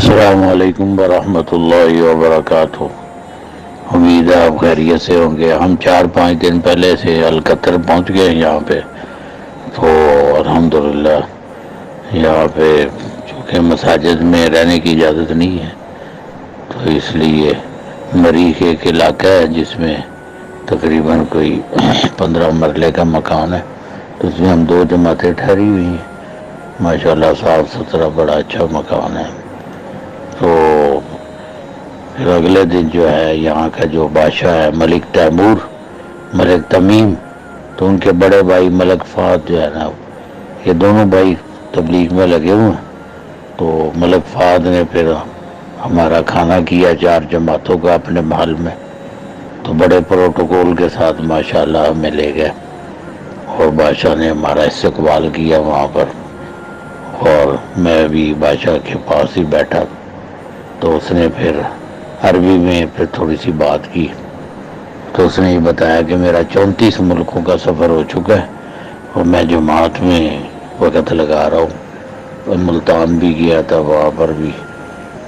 السلام علیکم ورحمۃ اللہ وبرکاتہ۔ امید ہے آپ خیریت سے ہوں گے۔ ہم 4-5 دن پہلے سے القطر پہنچ گئے یہاں پہ، تو الحمدللہ یہاں پہ چونکہ مساجد میں رہنے کی اجازت نہیں ہے، تو اس لیے مریخ ایک علاقہ ہے جس میں تقریباً کوئی 15 مرلے کا مکان ہے، تو اس میں ہم 2 جماعتیں ٹھہری ہوئی ہیں۔ ماشاءاللہ صاف ستھرا بڑا اچھا مکان ہے۔ تو پھر اگلے دن جو ہے یہاں کا جو بادشاہ ہے ملک تیمور، ملک تمیم، تو ان کے بڑے بھائی ملک فہد جو ہے نا، یہ دونوں بھائی تبلیغ میں لگے ہوئے ہیں۔ تو ملک فہد نے پھر ہمارا کھانا کیا 4 جماعتوں کا اپنے محل میں، تو بڑے پروٹوکول کے ساتھ ماشاءاللہ ہمیں لے گئے، اور بادشاہ نے ہمارا استقبال کیا وہاں پر، اور میں بھی بادشاہ کے پاس ہی بیٹھا۔ تو اس نے پھر عربی میں پھر تھوڑی سی بات کی، تو اس نے یہ بتایا کہ میرا 34 ملکوں کا سفر ہو چکا ہے، اور میں جماعت میں وقت لگا رہا ہوں۔ ملتان بھی گیا تھا، وہاں پر بھی،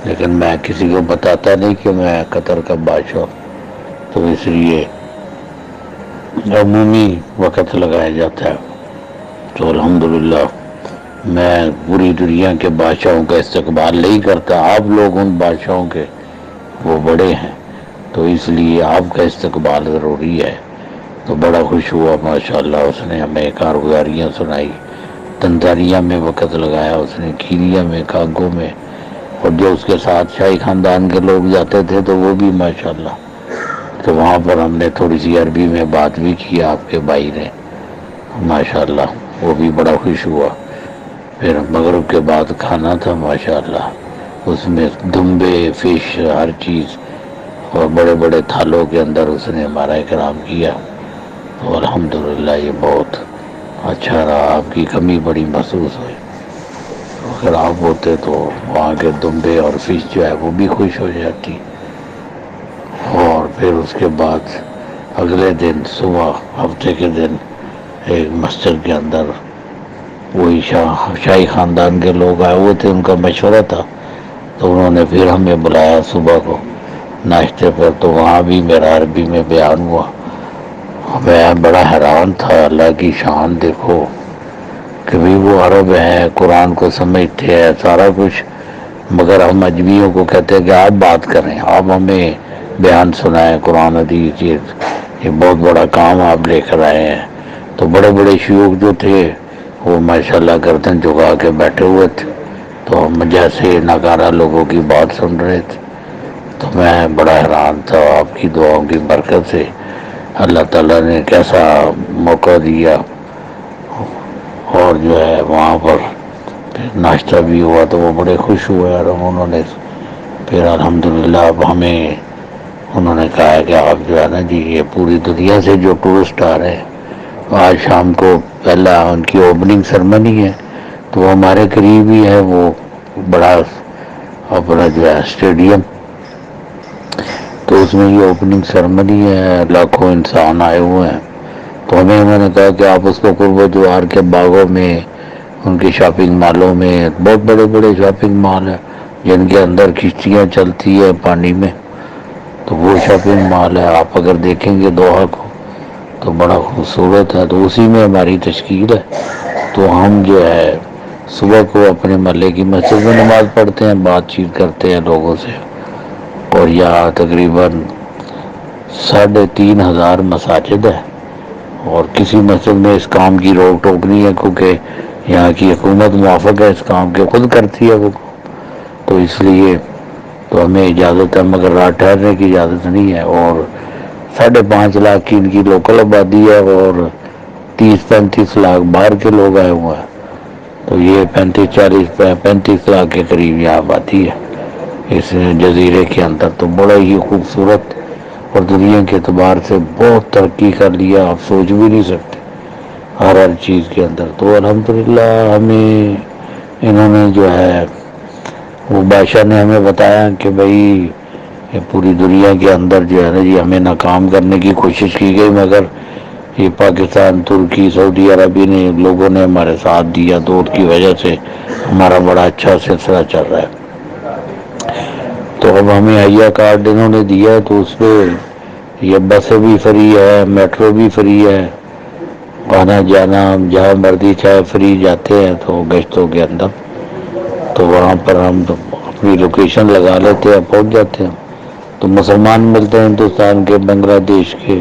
لیکن میں کسی کو بتاتا نہیں کہ میں قطر کا بادشاہ ہوں، تو اس لیے عمومی وقت لگایا جاتا ہے۔ تو الحمدللہ میں پوری دنیا کے بادشاہوں کا استقبال نہیں کرتا، آپ لوگ ان بادشاہوں کے وہ بڑے ہیں، تو اس لیے آپ کا استقبال ضروری ہے۔ تو بڑا خوش ہوا ماشاءاللہ، اس نے ہمیں کارگزاریاں سنائی، تنزانیہ میں وقت لگایا اس نے، کینیا میں، کانگو میں، اور جو اس کے ساتھ شاہی خاندان کے لوگ جاتے تھے تو وہ بھی ماشاءاللہ۔ تو وہاں پر ہم نے تھوڑی سی عربی میں بات بھی کی آپ کے بھائی نے، ماشاءاللہ وہ بھی بڑا خوش ہوا۔ پھر مغرب کے بعد کھانا تھا ماشاءاللہ، اس میں دمبے، فش، ہر چیز، اور بڑے بڑے تھالوں کے اندر اس نے ہمارا اکرام کیا، تو الحمدللہ یہ بہت اچھا رہا۔ آپ کی کمی بڑی محسوس ہوئی، اگر آپ ہوتے تو وہاں کے دمبے اور فش جو ہے وہ بھی خوش ہو جاتی۔ اور پھر اس کے بعد اگلے دن صبح ہفتے کے دن ایک مسجد کے اندر وہی شاہی خاندان کے لوگ آئے ہوئے تھے، ان کا مشورہ تھا، تو انہوں نے پھر ہمیں بلایا صبح کو ناشتے پر، تو وہاں بھی میرا عربی میں بیان ہوا۔ میں بڑا حیران تھا، اللہ کی شان دیکھو کہ بھی وہ عرب ہیں، قرآن کو سمجھتے ہیں سارا کچھ، مگر ہم اجمیوں کو کہتے ہیں کہ آپ بات کریں، آپ ہمیں بیان سنائیں قرآن حدیث، یہ بہت بڑا کام آپ لے کر آئے ہیں۔ تو بڑے بڑے شیوخ جو تھے وہ ماشاءاللہ گردن جھکا کے بیٹھے ہوئے تھے، تو ہم جیسے ناکارہ لوگوں کی بات سن رہے تھے۔ تو میں بڑا حیران تھا، آپ کی دعاؤں کی برکت سے اللہ تعالیٰ نے کیسا موقع دیا۔ اور جو ہے وہاں پر ناشتہ بھی ہوا تو وہ بڑے خوش ہوئے، اور انہوں نے پھر الحمدللہ اب ہمیں انہوں نے کہا ہے کہ آپ جو ہے نا جی، یہ پوری دنیا سے جو ٹورسٹ آ رہے ہیں، آج شام کو پہلا ان کی اوپننگ سرمنی ہے، تو وہ ہمارے قریب ہی ہے، وہ بڑا اپنا جو ہے اسٹیڈیم، تو اس میں یہ اوپننگ سرمنی ہے، لاکھوں انسان آئے ہوئے ہیں۔ تو ہمیں انہوں نے کہا کہ آپ اس کو قرب و جوار کے باغوں میں، ان کے شاپنگ مالوں میں، بہت بڑے بڑے شاپنگ مال ہیں جن کے اندر کشتیاں چلتی ہے پانی میں، تو وہ شاپنگ مال ہے، آپ اگر دیکھیں گے دوحہ کو تو بڑا خوبصورت ہے، تو اسی میں ہماری تشکیل ہے۔ تو ہم جو ہے صبح کو اپنے محلے کی مسجد میں نماز پڑھتے ہیں، بات چیت کرتے ہیں لوگوں سے، اور یہاں تقریباً 3,500 مساجد ہے، اور کسی مسجد میں اس کام کی روک ٹوک نہیں ہے، کیونکہ یہاں کی حکومت موافق ہے اس کام کے، خود کرتی ہے وہ، تو اس لیے تو ہمیں اجازت ہے، مگر رات ٹھہرنے کی اجازت نہیں ہے۔ اور 5.5 لاکھ کی ان کی لوکل آبادی ہے، اور 30-35 لاکھ باہر کے لوگ آئے ہوئے ہیں، تو یہ 35 لاکھ کے قریب یہاں آبادی ہے اس جزیرے کے اندر، تو بڑا ہی خوبصورت، اور دنیا کے اعتبار سے بہت ترقی کر لیا، آپ سوچ بھی نہیں سکتے ہر چیز کے اندر۔ تو الحمدللہ ہمیں انہوں نے جو ہے وہ بادشاہ نے ہمیں بتایا کہ بھائی یہ پوری دنیا کے اندر جو ہے نا جی ہمیں ناکام کرنے کی کوشش کی گئی، مگر یہ پاکستان، ترکی، سعودی عربی نے لوگوں نے ہمارے ساتھ دیا، تو اس کی وجہ سے ہمارا بڑا اچھا سلسلہ چل رہا ہے۔ تو اب ہمیں حیا کارڈ انہوں نے دیا ہے، تو اس پہ یہ بسیں بھی فری ہے، میٹرو بھی فری ہے، آنا جانا جہاں مرضی چاہے فری جاتے ہیں تو گشتوں کے اندر، تو وہاں پر ہم اپنی لوکیشن لگا لیتے ہیں، پہنچ جاتے ہیں۔ تو مسلمان ملتے ہیں ہندوستان کے، بنگلہ دیش کے،